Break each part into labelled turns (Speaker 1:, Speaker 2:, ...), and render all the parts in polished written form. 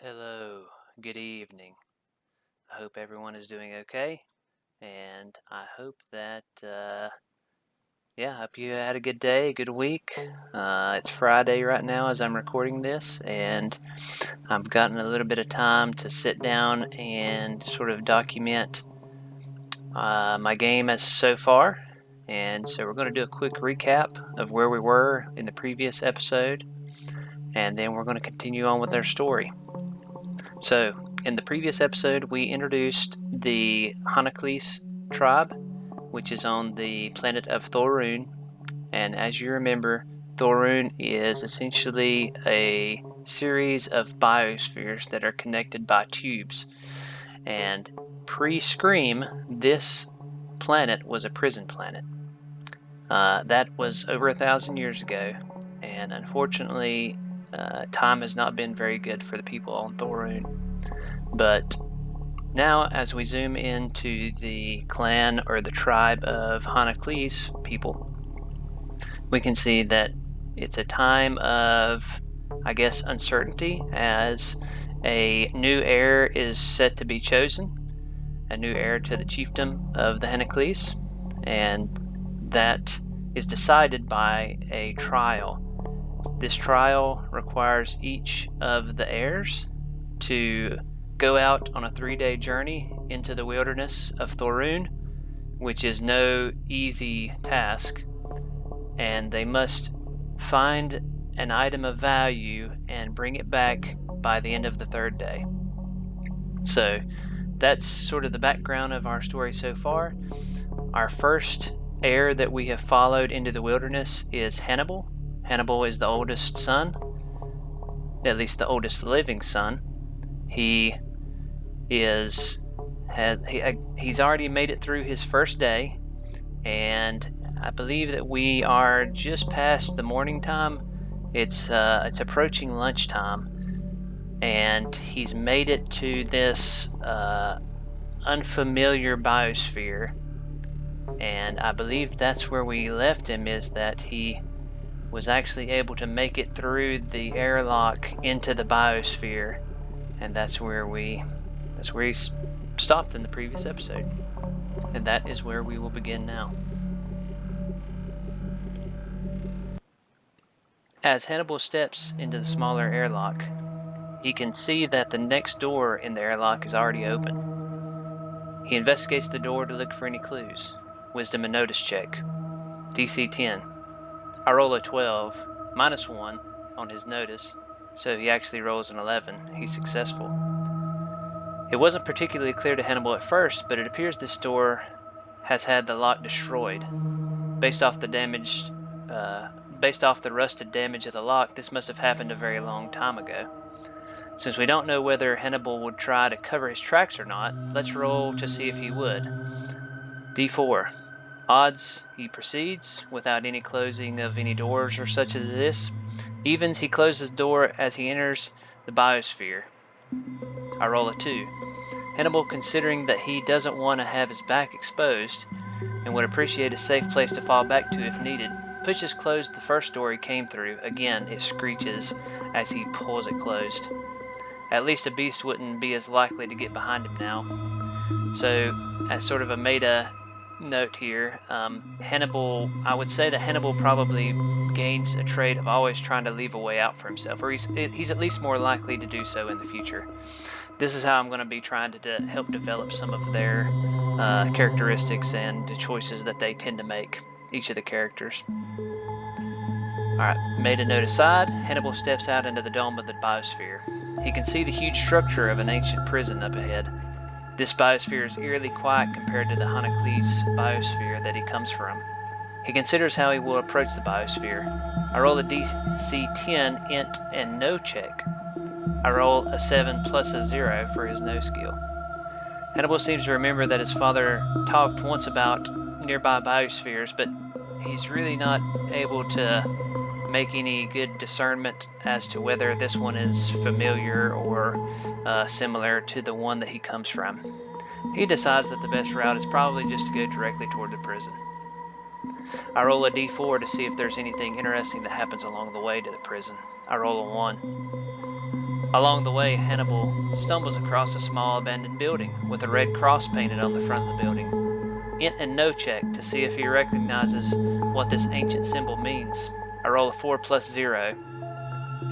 Speaker 1: Hello, good evening. I hope everyone is doing okay, and I hope that, I hope you had a good day, a good week. It's Friday right now as I'm recording this, and I've gotten a little bit of time to sit down and sort of document my game as so far. And so we're going to do a quick recap of where we were in the previous episode, and then we're going to continue on with our story. So, in the previous episode, we introduced the Hannibal tribe, which is on the planet of Thorun. And as you remember, Thorun is essentially a series of biospheres that are connected by tubes. And pre-Scream, this planet was a prison planet. That was over 1,000 years ago, and unfortunately, time has not been very good for the people on Thorun. But now, as we zoom into the clan or the tribe of Hanaklees people, we can see that it's a time of, I guess, uncertainty as a new heir is set to be chosen, a new heir to the chiefdom of the Hanaklees, and that is decided by a trial. This trial requires each of the heirs to go out on a 3-day journey into the wilderness of Thorun, which is no easy task, and they must find an item of value and bring it back by the end of the 3rd day. So that's sort of the background of our story so far. Our first heir that we have followed into the wilderness is Hannibal. Hannibal is the oldest son, at least the oldest living son. He's already made it through his first day, and I believe that we are just past the morning time. It's approaching lunchtime, and he's made it to this unfamiliar biosphere. And I believe that's where we left him, is that he was actually able to make it through the airlock into the biosphere, and that's where he stopped in the previous episode. And that is where we will begin now. As Hannibal steps into the smaller airlock, he can see that the next door in the airlock is already open. He investigates the door to look for any clues. Wisdom and notice check. DC 10. I roll a 12, minus 1 on his notice, so he actually rolls an 11. He's successful. It wasn't particularly clear to Hannibal at first, but it appears this door has had the lock destroyed. Based off the rusted damage of the lock, this must have happened a very long time ago. Since we don't know whether Hannibal would try to cover his tracks or not, let's roll to see if he would. D4. Odds, he proceeds, without any closing of any doors or such as this. Evens, he closes the door as he enters the biosphere. I roll a 2. Hannibal, considering that he doesn't want to have his back exposed and would appreciate a safe place to fall back to if needed, pushes closed the first door he came through. Again, it screeches as he pulls it closed. At least a beast wouldn't be as likely to get behind him now. So, as sort of a meta note here, I would say that Hannibal probably gains a trait of always trying to leave a way out for himself, or he's at least more likely to do so in the future. This is how I'm going to be trying to help develop some of their characteristics and the choices that they tend to make, each of the characters. Alright, made a note aside, Hannibal steps out into the dome of the biosphere. He can see the huge structure of an ancient prison up ahead. This biosphere is eerily quiet compared to the Hanaklees biosphere that he comes from. He considers how he will approach the biosphere. I roll a DC 10 int and no check. I roll a 7 plus a 0 for his no skill. Hannibal seems to remember that his father talked once about nearby biospheres, but he's really not able to make any good discernment as to whether this one is familiar or similar to the one that he comes from. He decides that the best route is probably just to go directly toward the prison. I roll a d4 to see if there's anything interesting that happens along the way to the prison. I roll a 1. Along the way, Hannibal stumbles across a small abandoned building with a red cross painted on the front of the building. Int and no check to see if he recognizes what this ancient symbol means. I roll a 4 plus 0.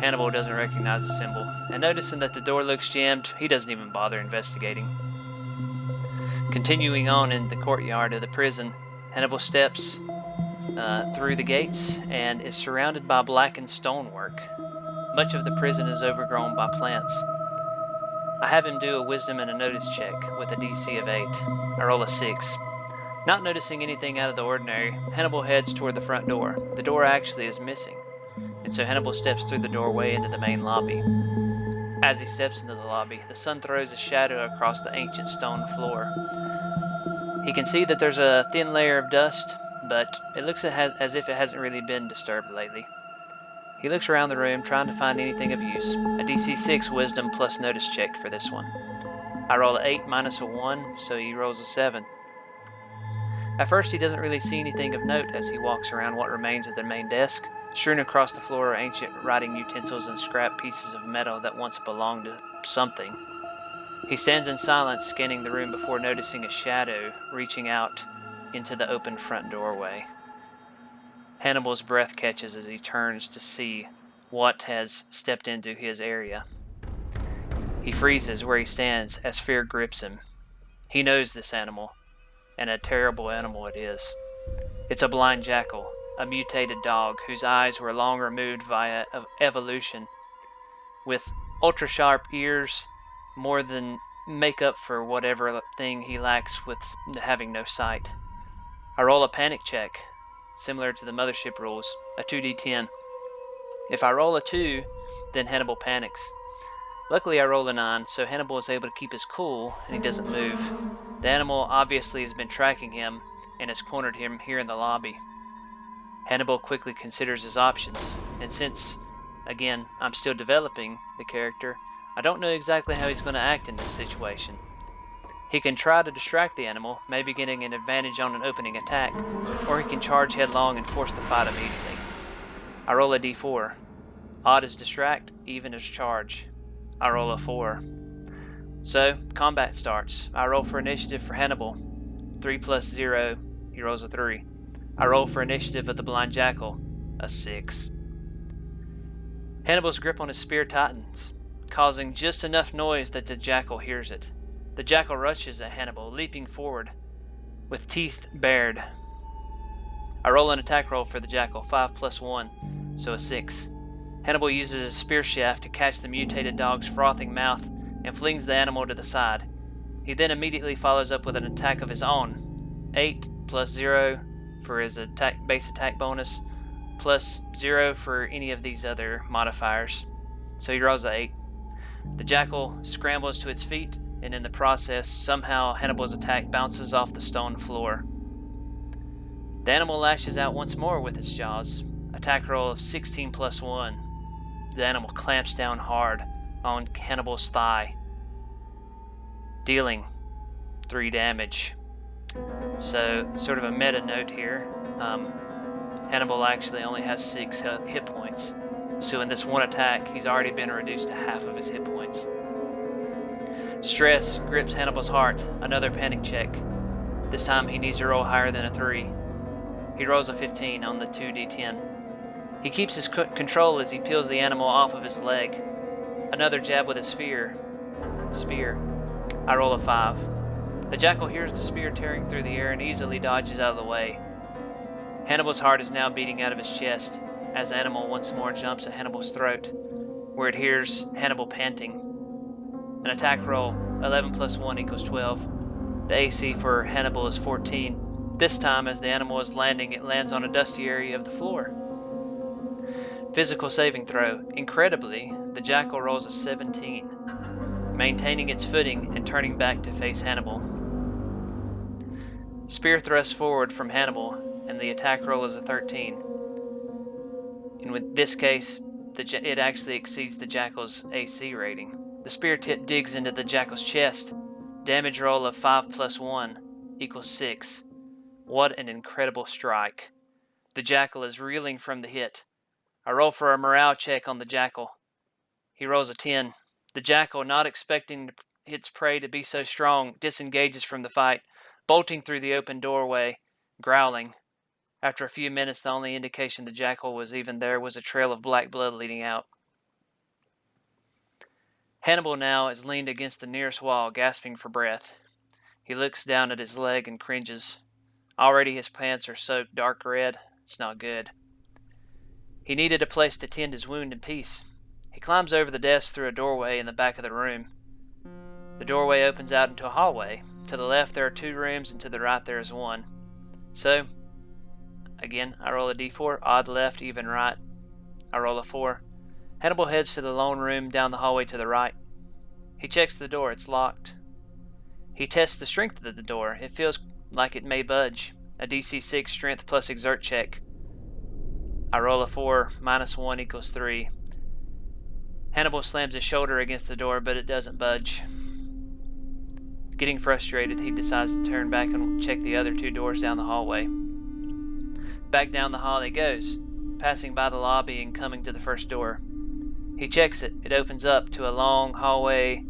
Speaker 1: Hannibal doesn't recognize the symbol, and noticing that the door looks jammed, he doesn't even bother investigating. Continuing on in the courtyard of the prison, Hannibal steps through the gates and is surrounded by blackened stonework. Much of the prison is overgrown by plants. I have him do a wisdom and a notice check with a DC of 8. I roll a 6. Not noticing anything out of the ordinary, Hannibal heads toward the front door. The door actually is missing, and so Hannibal steps through the doorway into the main lobby. As he steps into the lobby, the sun throws a shadow across the ancient stone floor. He can see that there's a thin layer of dust, but it looks as if it hasn't really been disturbed lately. He looks around the room, trying to find anything of use. A DC 6 wisdom plus notice check for this one. I roll an 8 minus a 1, so he rolls a 7. At first, he doesn't really see anything of note as he walks around what remains of the main desk. Strewn across the floor are ancient writing utensils and scrap pieces of metal that once belonged to something. He stands in silence, scanning the room before noticing a shadow reaching out into the open front doorway. Hannibal's breath catches as he turns to see what has stepped into his area. He freezes where he stands as fear grips him. He knows this animal, and a terrible animal it is. It's a blind jackal, a mutated dog whose eyes were long removed via evolution, with ultra-sharp ears more than make up for whatever thing he lacks with having no sight. I roll a panic check, similar to the mothership rules, a 2d10. If I roll a 2, then Hannibal panics. Luckily I roll a 9, so Hannibal is able to keep his cool and he doesn't move. The animal obviously has been tracking him and has cornered him here in the lobby. Hannibal quickly considers his options, and since, again, I'm still developing the character, I don't know exactly how he's going to act in this situation. He can try to distract the animal, maybe getting an advantage on an opening attack, or he can charge headlong and force the fight immediately. I roll a d4. Odd is distract, even is charge. I roll a 4. So, combat starts. I roll for initiative for Hannibal. 3 plus 0, he rolls a 3. I roll for initiative of the blind jackal, a 6. Hannibal's grip on his spear tightens, causing just enough noise that the jackal hears it. The jackal rushes at Hannibal, leaping forward, with teeth bared. I roll an attack roll for the jackal, 5 plus 1, so a 6. Hannibal uses his spear shaft to catch the mutated dog's frothing mouth and flings the animal to the side. He then immediately follows up with an attack of his own, 8 plus 0 for his base attack bonus, plus 0 for any of these other modifiers. So he rolls an 8. The jackal scrambles to its feet, and in the process, somehow Hannibal's attack bounces off the stone floor. The animal lashes out once more with its jaws. Attack roll of 16 plus 1. The animal clamps down hard on Hannibal's thigh, dealing 3 damage. So, sort of a meta note here. Hannibal actually only has 6 hit points. So in this one attack, he's already been reduced to half of his hit points. Stress grips Hannibal's heart. Another panic check. This time he needs to roll higher than a 3. He rolls a 15 on the 2d10. He keeps his control as he peels the animal off of his leg. Another jab with his spear. I roll a 5. The jackal hears the spear tearing through the air and easily dodges out of the way. Hannibal's heart is now beating out of his chest as the animal once more jumps at Hannibal's throat, where it hears Hannibal panting. An attack roll, 11 plus 1 equals 12. The AC for Hannibal is 14. This time, as the animal is landing, it lands on a dusty area of the floor. Physical saving throw. Incredibly, the jackal rolls a 17, maintaining its footing and turning back to face Hannibal. Spear thrust forward from Hannibal, and the attack roll is a 13. In this case, it actually exceeds the jackal's AC rating. The spear tip digs into the jackal's chest. Damage roll of 5 plus 1 equals 6. What an incredible strike. The jackal is reeling from the hit. I roll for a morale check on the jackal. He rolls a 10. The jackal, not expecting its prey to be so strong, disengages from the fight, bolting through the open doorway, growling. After a few minutes, the only indication the jackal was even there was a trail of black blood leading out. Hannibal now is leaned against the nearest wall, gasping for breath. He looks down at his leg and cringes. Already his pants are soaked dark red. It's not good. He needed a place to tend his wound in peace. He climbs over the desk through a doorway in the back of the room. The doorway opens out into a hallway. To the left there are 2 rooms, and to the right there is 1. So, again, I roll a d4, odd left, even right. I roll a 4. Hannibal heads to the lone room down the hallway to the right. He checks the door. It's locked. He tests the strength of the door. It feels like it may budge. A DC 6 strength plus exert check. I roll a 4, minus 1 equals 3. Hannibal slams his shoulder against the door, but it doesn't budge. Getting frustrated, he decides to turn back and check the other 2 doors down the hallway. Back down the hall he goes, passing by the lobby and coming to the first door. He checks it. It opens up to a long hallway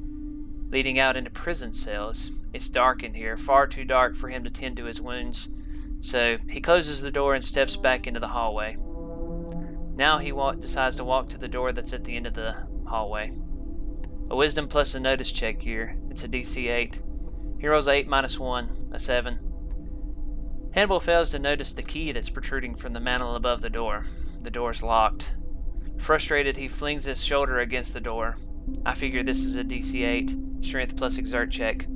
Speaker 1: leading out into prison cells. It's dark in here, far too dark for him to tend to his wounds, so he closes the door and steps back into the hallway. Now he decides to walk to the door that's at the end of the hallway. A wisdom plus a notice check here. It's a DC 8. He rolls 8 minus 1, a 7. Hannibal fails to notice the key that's protruding from the mantel above the door. The door's locked. Frustrated, he flings his shoulder against the door. I figure this is a DC 8, strength plus exert check.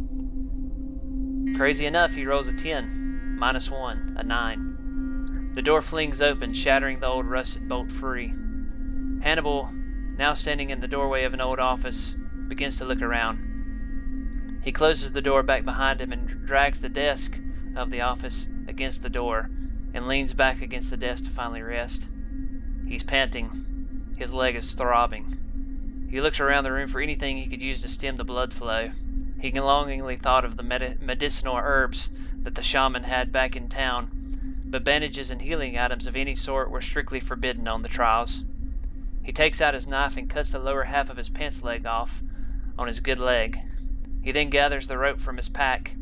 Speaker 1: Crazy enough, he rolls a 10, minus 1, a 9. The door flings open, shattering the old rusted bolt free. Hannibal, now standing in the doorway of an old office, begins to look around. He closes the door back behind him and drags the desk of the office against the door and leans back against the desk to finally rest. He's panting. His leg is throbbing. He looks around the room for anything he could use to stem the blood flow. He longingly thought of the medicinal herbs that the shaman had back in town, but bandages and healing items of any sort were strictly forbidden on the trials. He takes out his knife and cuts the lower half of his pants leg off on his good leg. He then gathers the rope from his pack,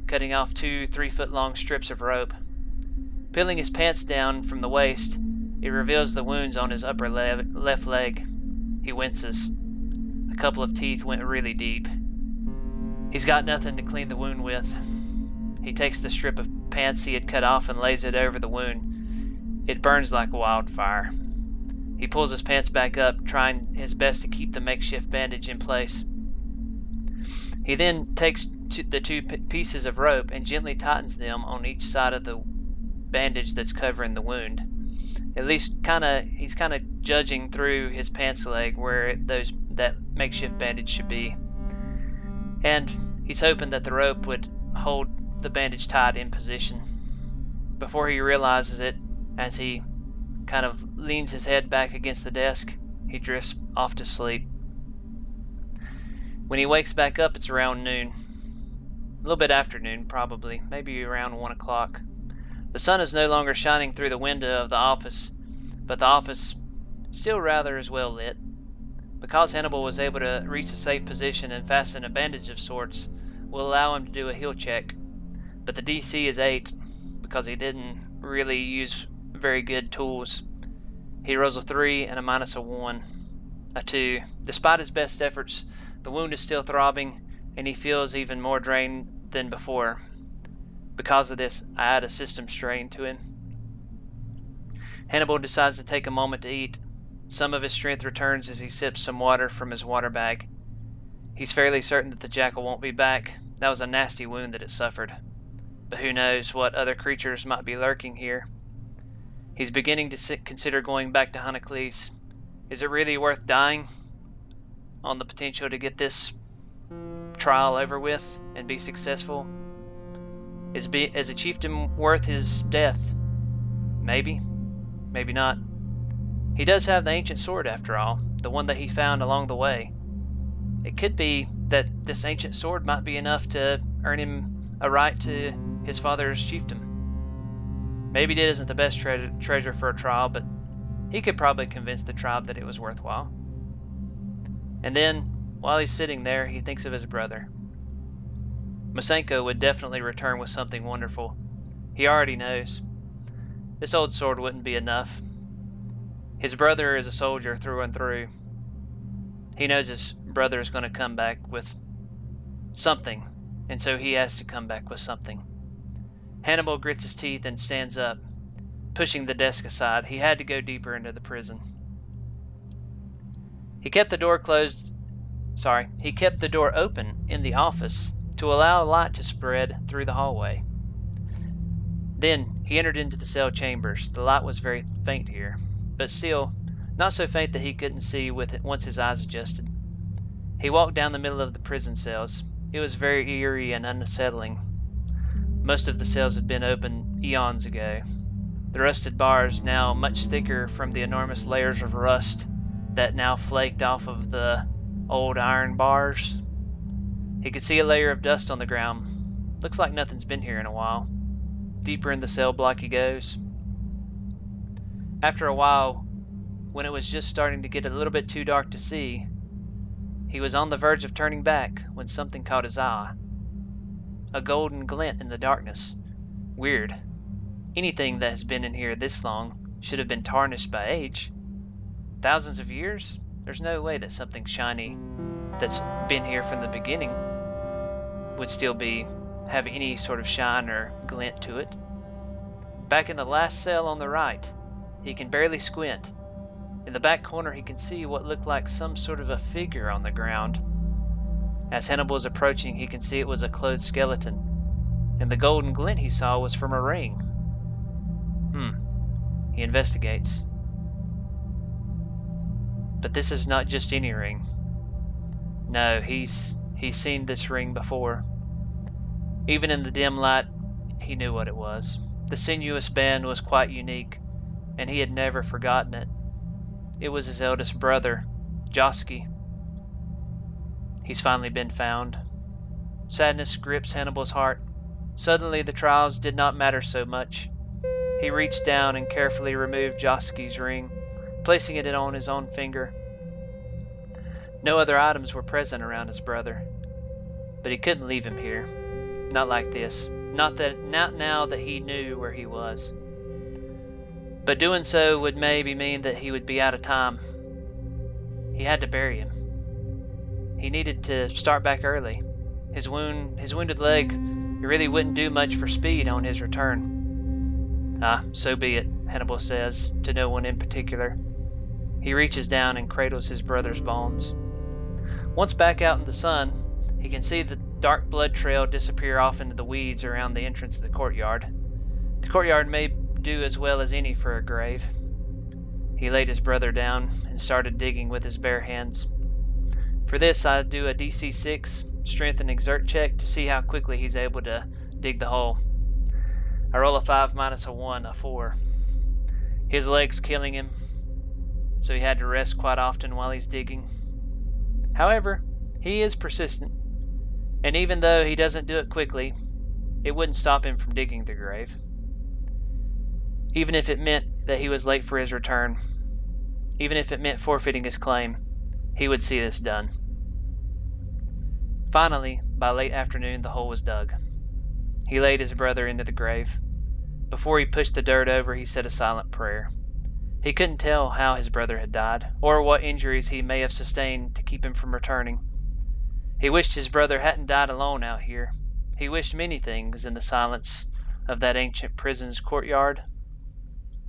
Speaker 1: cutting off 2 3-foot-long strips of rope. Peeling his pants down from the waist, it reveals the wounds on his upper left leg. He winces. A couple of teeth went really deep. He's got nothing to clean the wound with. He takes the strip of pants he had cut off and lays it over the wound. It burns like wildfire. He pulls his pants back up, trying his best to keep the makeshift bandage in place. He then takes the 2 pieces of rope and gently tightens them on each side of the bandage that's covering the wound. At least he's kind of judging through his pants leg where that makeshift bandage should be. And he's hoping that the rope would hold the bandage tight in position. Before he realizes it, as he kind of leans his head back against the desk, he drifts off to sleep. When he wakes back up, it's around noon. A little bit after noon, probably. Maybe around 1 o'clock. The sun is no longer shining through the window of the office, but the office still rather is well lit. Because Hannibal was able to reach a safe position and fasten a bandage of sorts, will allow him to do a heal check. But the DC is 8, because he didn't really use very good tools. He rolls a 3 and a minus a 1, a 2. Despite his best efforts, the wound is still throbbing, and he feels even more drained than before. Because of this, I add a system strain to him. Hannibal decides to take a moment to eat. Some of his strength returns as he sips some water from his water bag. He's fairly certain that the jackal won't be back. That was a nasty wound that it suffered. But who knows what other creatures might be lurking here. He's beginning to consider going back to Honocles. Is it really worth dying on the potential to get this trial over with and be successful? Is a chieftain worth his death? Maybe. Maybe not. He does have the ancient sword after all, the one that he found along the way. It could be that this ancient sword might be enough to earn him a right to his father's chiefdom. Maybe it isn't the best treasure for a trial, but he could probably convince the tribe that it was worthwhile. And then, while he's sitting there, he thinks of his brother. Masenko would definitely return with something wonderful. He already knows. This old sword wouldn't be enough. His brother is a soldier through and through. He knows his brother is going to come back with something, and so he has to come back with something. Hannibal grits his teeth and stands up, pushing the desk aside. He had to go deeper into the prison. He kept the door open in the office to allow light to spread through the hallway. Then he entered into the cell chambers. The light was very faint here, but still not so faint that he couldn't see with it once his eyes adjusted. He walked down the middle of the prison cells. It was very eerie and unsettling. Most of the cells had been opened eons ago. The rusted bars, now much thicker from the enormous layers of rust that now flaked off of the old iron bars. He could see a layer of dust on the ground. Looks like nothing's been here in a while. Deeper in the cell block he goes. After a while, when it was just starting to get a little bit too dark to see, he was on the verge of turning back when something caught his eye. A golden glint in the darkness. Weird. Anything that has been in here this long should have been tarnished by age. Thousands of years? There's no way that something shiny that's been here from the beginning would still have any sort of shine or glint to it. Back in the last cell on the right, he can barely squint. In the back corner, he can see what looked like some sort of a figure on the ground. As Hannibal is approaching, he can see it was a clothed skeleton, and the golden glint he saw was from a ring. He investigates. But this is not just any ring. No, he's seen this ring before. Even in the dim light, he knew what it was. The sinuous band was quite unique, and he had never forgotten it. It was his eldest brother, Joski. He's finally been found. Sadness grips Hannibal's heart. Suddenly the trials did not matter so much. He reached down and carefully removed Joski's ring, placing it on his own finger. No other items were present around his brother, but he couldn't leave him here. Not like this. Not now that he knew where he was. But doing so would maybe mean that he would be out of time. He had to bury him. He needed to start back early. His wounded leg, it really wouldn't do much for speed on his return. So be it, Hannibal says, to no one in particular. He reaches down and cradles his brother's bones. Once back out in the sun, he can see the dark blood trail disappear off into the weeds around the entrance of the courtyard. The courtyard may do as well as any for a grave. He laid his brother down and started digging with his bare hands. For this, I do a DC 6 strength and exert check to see how quickly he's able to dig the hole. I roll a 5 minus a 1, a 4. His leg's killing him, so he had to rest quite often while he's digging. However, he is persistent, and even though he doesn't do it quickly, it wouldn't stop him from digging the grave. Even if it meant that he was late for his return, even if it meant forfeiting his claim, he would see this done. Finally, by late afternoon, the hole was dug. He laid his brother into the grave. Before he pushed the dirt over, he said a silent prayer. He couldn't tell how his brother had died, or what injuries he may have sustained to keep him from returning. He wished his brother hadn't died alone out here. He wished many things in the silence of that ancient prison's courtyard.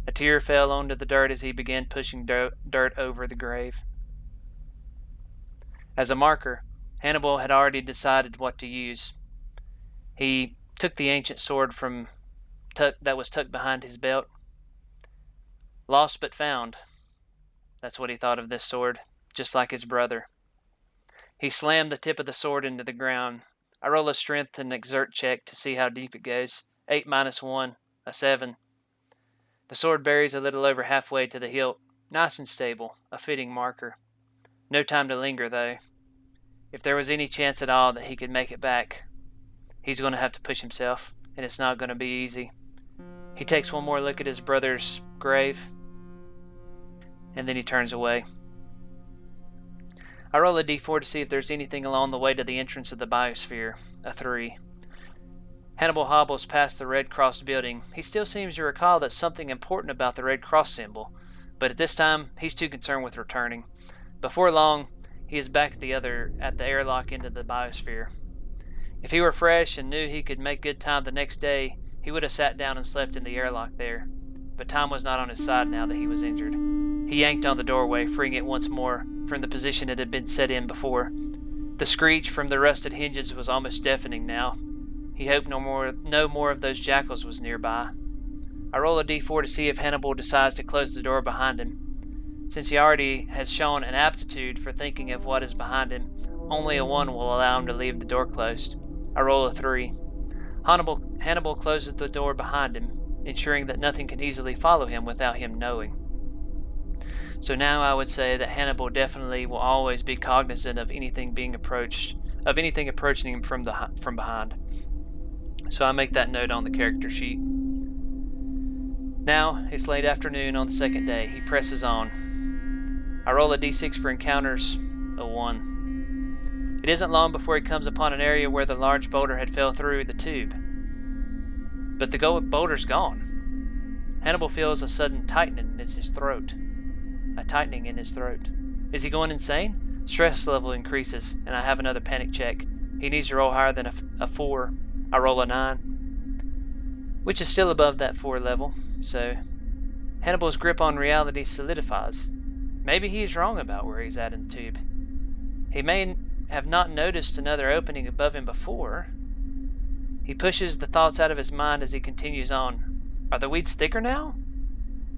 Speaker 1: A tear fell onto the dirt as he began pushing dirt over the grave. As a marker, Hannibal had already decided what to use. He took the ancient sword that was tucked behind his belt. Lost but found. That's what he thought of this sword, just like his brother. He slammed the tip of the sword into the ground. I roll a strength and exert check to see how deep it goes. 8 minus 1, a 7. The sword buries a little over halfway to the hilt. Nice and stable, a fitting marker. No time to linger, though. If there was any chance at all that he could make it back, he's going to have to push himself, and it's not going to be easy. He takes one more look at his brother's grave, and then he turns away. I roll a d4 to see if there's anything along the way to the entrance of the biosphere. A 3. Hannibal hobbles past the Red Cross building. He still seems to recall that something important about the Red Cross symbol, but at this time, he's too concerned with returning. Before long, he is back at the airlock into the biosphere. If he were fresh and knew he could make good time the next day, he would have sat down and slept in the airlock there. But time was not on his side now that he was injured. He yanked on the doorway, freeing it once more from the position it had been set in before. The screech from the rusted hinges was almost deafening now. He hoped no more of those jackals was nearby. I roll a d4 to see if Hannibal decides to close the door behind him. Since he already has shown an aptitude for thinking of what is behind him, only a 1 will allow him to leave the door closed. I roll a 3. Hannibal closes the door behind him, ensuring that nothing can easily follow him without him knowing. So now I would say that Hannibal definitely will always be cognizant of anything approaching him from behind. So I make that note on the character sheet. Now, it's late afternoon on the second day. He presses on. I roll a d6 for encounters, a 1. It isn't long before he comes upon an area where the large boulder had fell through the tube. But the boulder's gone. Hannibal feels a sudden tightening in his throat. Is he going insane? Stress level increases, and I have another panic check. He needs to roll higher than a 4. I roll a 9, which is still above that 4 level, so Hannibal's grip on reality solidifies. Maybe he is wrong about where he's at in the tube. He may have not noticed another opening above him before. He pushes the thoughts out of his mind as he continues on. Are the weeds thicker now?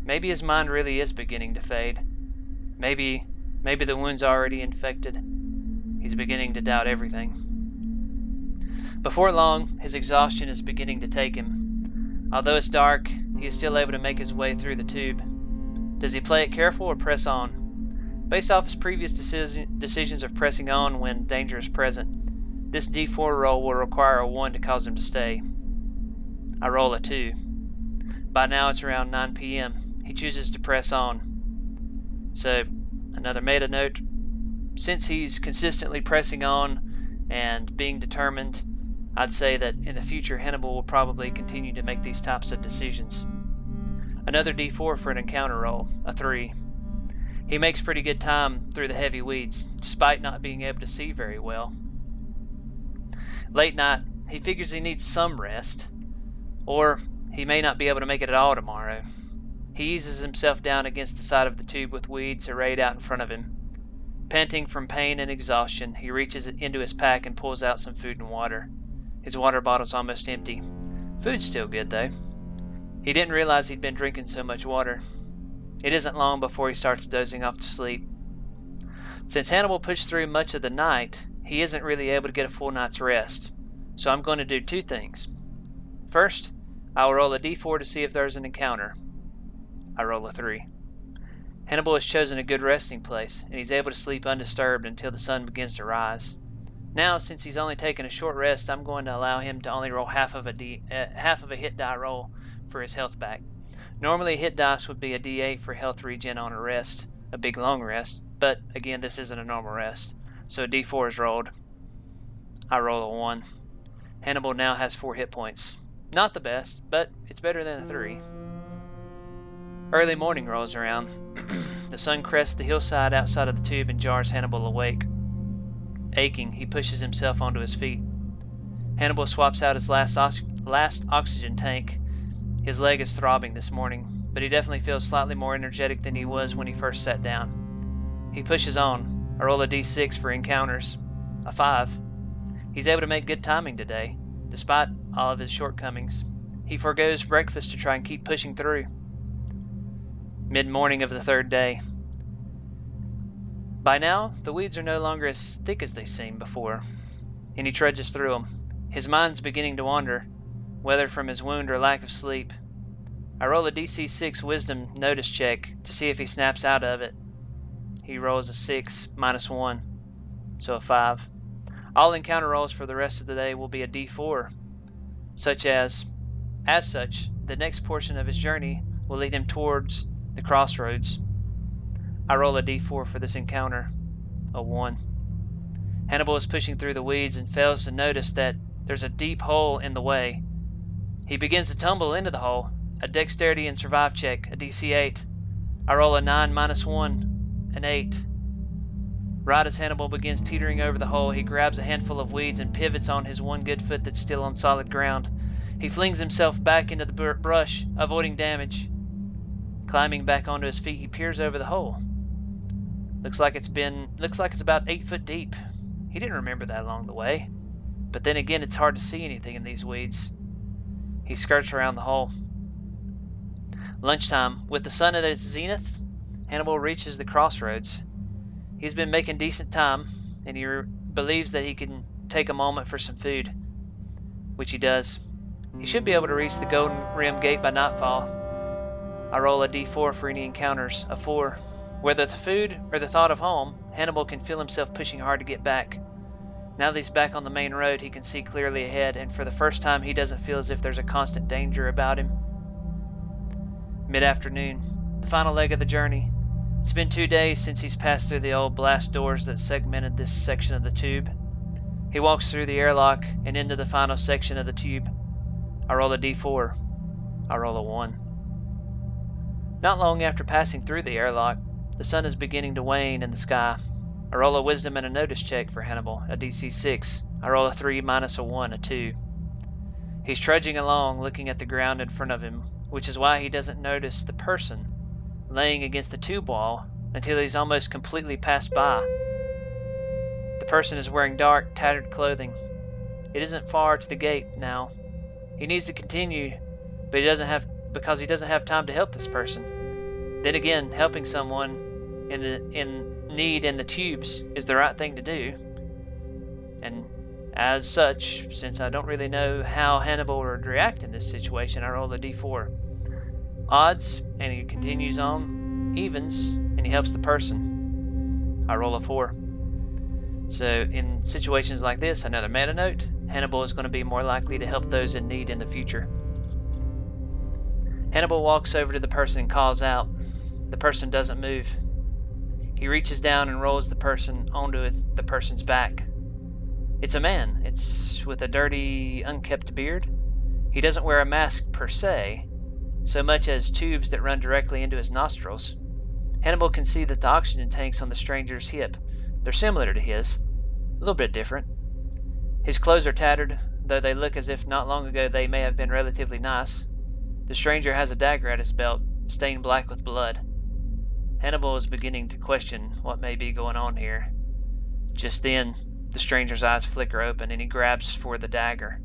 Speaker 1: Maybe his mind really is beginning to fade. Maybe the wound's already infected. He's beginning to doubt everything. Before long, his exhaustion is beginning to take him. Although it's dark, he is still able to make his way through the tube. Does he play it careful or press on? Based off his previous decisions of pressing on when danger is present, this d4 roll will require a 1 to cause him to stay. I roll a 2. By now it's around 9 p.m. He chooses to press on. So, another meta note. Since he's consistently pressing on and being determined, I'd say that in the future Hannibal will probably continue to make these types of decisions. Another d4 for an encounter roll, a 3. He makes pretty good time through the heavy weeds, despite not being able to see very well. Late night, he figures he needs some rest, or he may not be able to make it at all tomorrow. He eases himself down against the side of the tube with weeds arrayed out in front of him. Panting from pain and exhaustion, he reaches into his pack and pulls out some food and water. His water bottle's almost empty. Food's still good, though. He didn't realize he'd been drinking so much water. It isn't long before he starts dozing off to sleep. Since Hannibal pushed through much of the night, he isn't really able to get a full night's rest. So I'm going to do 2 things. First, I will roll a d4 to see if there's an encounter. I roll a 3. Hannibal has chosen a good resting place, and he's able to sleep undisturbed until the sun begins to rise. Now, since he's only taken a short rest, I'm going to allow him to only roll half of a hit die roll for his health back. Normally, a hit dice would be a d8 for health regen on a rest, a big long rest, but again, this isn't a normal rest, so a d4 is rolled. I roll a 1. Hannibal now has 4 hit points. Not the best, but it's better than a 3. Early morning rolls around. The sun crests the hillside outside of the tube and jars Hannibal awake. Aching, he pushes himself onto his feet. Hannibal swaps out his last oxygen tank. His leg is throbbing this morning, but he definitely feels slightly more energetic than he was when he first sat down. He pushes on. I roll a d6 for encounters, a 5. He's able to make good timing today, despite all of his shortcomings. He forgoes breakfast to try and keep pushing through. Mid-morning of the 3rd day. By now, the weeds are no longer as thick as they seemed before, and he trudges through them. His mind's beginning to wander, whether from his wound or lack of sleep. I roll a DC-6 wisdom notice check to see if he snaps out of it. He rolls a 6 minus 1, so a 5. All encounter rolls for the rest of the day will be a D4, as such, the next portion of his journey will lead him towards the crossroads. I roll a D4 for this encounter, a 1. Hannibal is pushing through the weeds and fails to notice that there's a deep hole in the way. He begins to tumble into the hole. A dexterity and survive check, a DC 8. I roll a 9 minus 1, an 8. Right as Hannibal begins teetering over the hole, he grabs a handful of weeds and pivots on his one good foot that's still on solid ground. He flings himself back into the brush, avoiding damage. Climbing back onto his feet, he peers over the hole. Looks like it's about 8 foot deep. He didn't remember that along the way. But then again, it's hard to see anything in these weeds. He skirts around the hole. Lunchtime. With the sun at its zenith, Hannibal reaches the crossroads. He's been making decent time, and he believes that he can take a moment for some food, which he does. He should be able to reach the Golden Rim Gate by nightfall. I roll a d4 for any encounters, a 4. Whether the food or the thought of home, Hannibal can feel himself pushing hard to get back. Now that he's back on the main road, he can see clearly ahead, and for the first time he doesn't feel as if there's a constant danger about him. Mid-afternoon, the final leg of the journey. It's been 2 days since he's passed through the old blast doors that segmented this section of the tube. He walks through the airlock and into the final section of the tube. I roll a d4. I roll a 1. Not long after passing through the airlock, the sun is beginning to wane in the sky. I roll a wisdom and a notice check for Hannibal, a DC 6. I roll a 3 minus a 1, a 2. He's trudging along, looking at the ground in front of him, which is why he doesn't notice the person laying against the tube wall until he's almost completely passed by. The person is wearing dark, tattered clothing. It isn't far to the gate now. He needs to continue, but because he doesn't have time to help this person. Then again, helping someone in need in the tubes is the right thing to do. And as such, since I don't really know how Hannibal would react in this situation, I roll a d4. Odds, and he continues on. Evens, and he helps the person. I roll a 4. So in situations like this, another meta note, Hannibal is going to be more likely to help those in need in the future. Hannibal walks over to the person and calls out. The person doesn't move. He reaches down and rolls the person onto the person's back. It's a man. It's with a dirty, unkempt beard. He doesn't wear a mask per se, so much as tubes that run directly into his nostrils. Hannibal can see that the oxygen tanks on the stranger's hip. They're similar to his, a little bit different. His clothes are tattered, though they look as if not long ago they may have been relatively nice. The stranger has a dagger at his belt, stained black with blood. Hannibal is beginning to question what may be going on here. Just then, the stranger's eyes flicker open and he grabs for the dagger.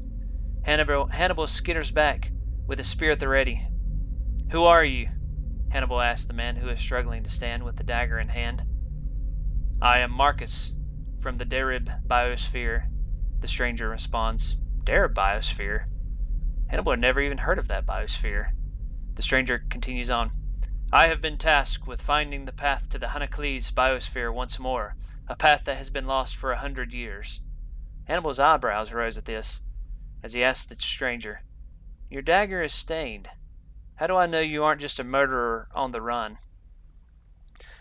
Speaker 1: Hannibal skitters back with his spear at the ready. "Who are you?" Hannibal asks the man who is struggling to stand with the dagger in hand. "I am Marcus, from the Derib biosphere," the stranger responds. Derib biosphere? Hannibal had never even heard of that biosphere. The stranger continues on. "I have been tasked with finding the path to the Hanakles biosphere once more, a path that has been lost for 100 years. Hannibal's eyebrows rose at this, as he asked the stranger, "Your dagger is stained. How do I know you aren't just a murderer on the run?"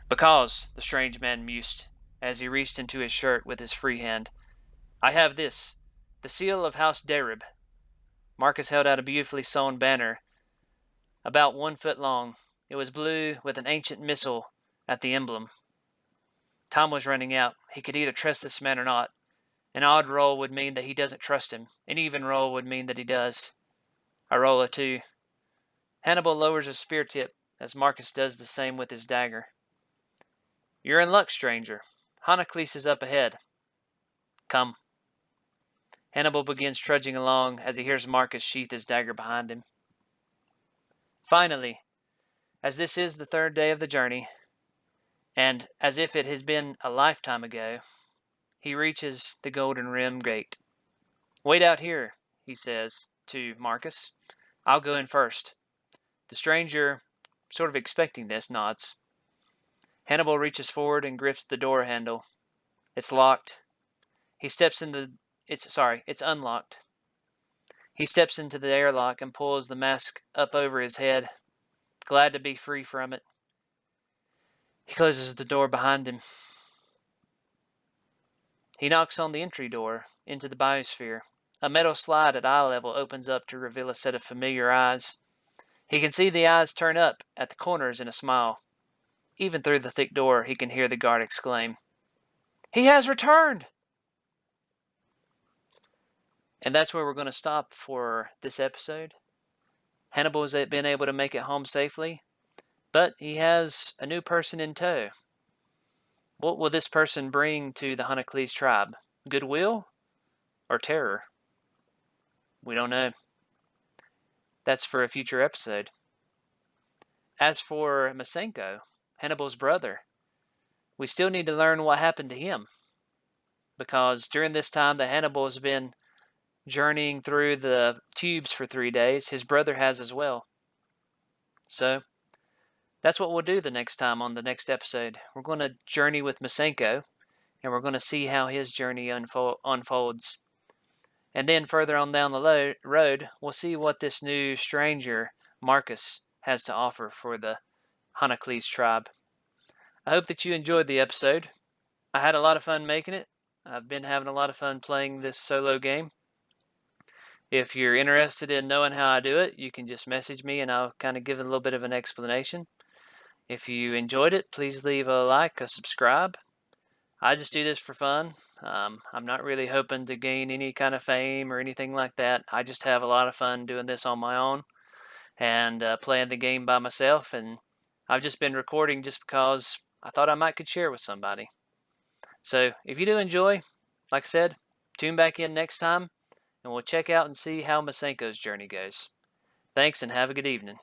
Speaker 1: "Because," the strange man mused, as he reached into his shirt with his free hand, "I have this, the seal of House Derib." Marcus held out a beautifully sewn banner, about 1 foot long. It was blue with an ancient missile at the emblem. Time was running out. He could either trust this man or not. An odd roll would mean that he doesn't trust him. An even roll would mean that he does. I roll a 2. Hannibal lowers his spear tip, as Marcus does the same with his dagger. "You're in luck, stranger. Hanakles is up ahead. Come." Hannibal begins trudging along as he hears Marcus sheath his dagger behind him. Finally, as this is the 3rd day of the journey, and as if it has been a lifetime ago, he reaches the Golden Rim Gate. "Wait out here," he says to Marcus. "I'll go in first." The stranger, sort of expecting this, nods. Hannibal reaches forward and grips the door handle. It's locked. It's unlocked. He steps into the airlock and pulls the mask up over his head, glad to be free from it. He closes the door behind him. He knocks on the entry door into the biosphere. A metal slide at eye level opens up to reveal a set of familiar eyes. He can see the eyes turn up at the corners in a smile. Even through the thick door, he can hear the guard exclaim, "He has returned!" And that's where we're going to stop for this episode. Hannibal has been able to make it home safely, but he has a new person in tow. What will this person bring to the Hanacles tribe? Goodwill or terror? We don't know. That's for a future episode. As for Masenko, Hannibal's brother, we still need to learn what happened to him. Because during this time that Hannibal has been journeying through the tubes for 3 days, his brother has as well. So, that's what we'll do the next time on the next episode. We're going to journey with Masenko, and we're going to see how his journey unfolds. And then further on down the road, we'll see what this new stranger, Marcus, has to offer for the Hanacles tribe. I hope that you enjoyed the episode. I had a lot of fun making it. I've been having a lot of fun playing this solo game. If you're interested in knowing how I do it, you can just message me and I'll kind of give a little bit of an explanation. If you enjoyed it, please leave a like, a subscribe. I just do this for fun. I'm not really hoping to gain any kind of fame or anything like that. I just have a lot of fun doing this on my own and playing the game by myself. And I've just been recording just because I thought I might could share with somebody. So if you do enjoy, like I said, tune back in next time and we'll check out and see how Masenko's journey goes. Thanks and have a good evening.